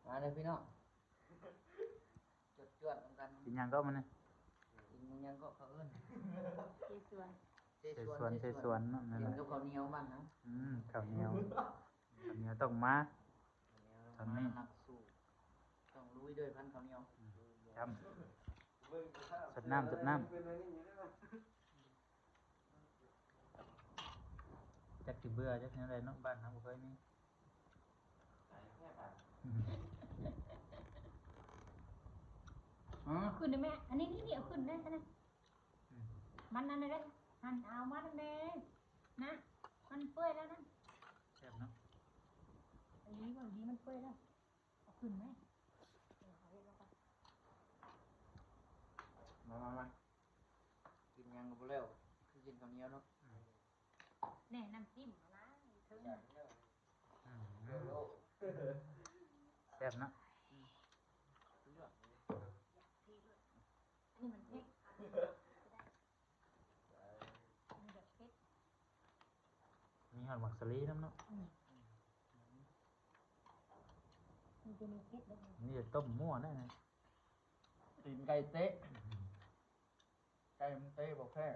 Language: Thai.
มาเลยพี่น้องจวดๆกัน กินยังก็มันนี่ กินมันยังก็เขาเอิ้น เจสวน เสสวนเนาะนั่น กิ แห น ละ กับข้าวเหนียวมันนะ ข้าวเหนียวต้องมา ข้าวเหนียวมานักสู้ต้องลุยด้วยพันข้าวเหนียว จำสดน้ำจักสิเบื่อจักอะไรเนาะบ้านทำบ่เคยมี ขึ้นได้ไหมอันนี้นี่เอาขึ้นได้ใช่ไหมมันนั่นเลยหันเอามันนั่นเลยนะมันเปื่อยแล้วนะ แซ่บเนาะ อันนี้บางทีมันเปื่อยแล้วเอาขึ้นไหม มากินยังก็บ่แล้วคือกินข้าวเหนียวเนาะ แน่น้ำจิ้มนะถึง แซ่บเนาะ นี่มันเผ็ดมันแบบเผ็ด มีหอดหมักสลีน้ำเนาะ มันจะมีเผ็ดเลย นี่จะต้มมั่วแน่เลย ตีนไก่เตะไก่มันเตะบอกแค่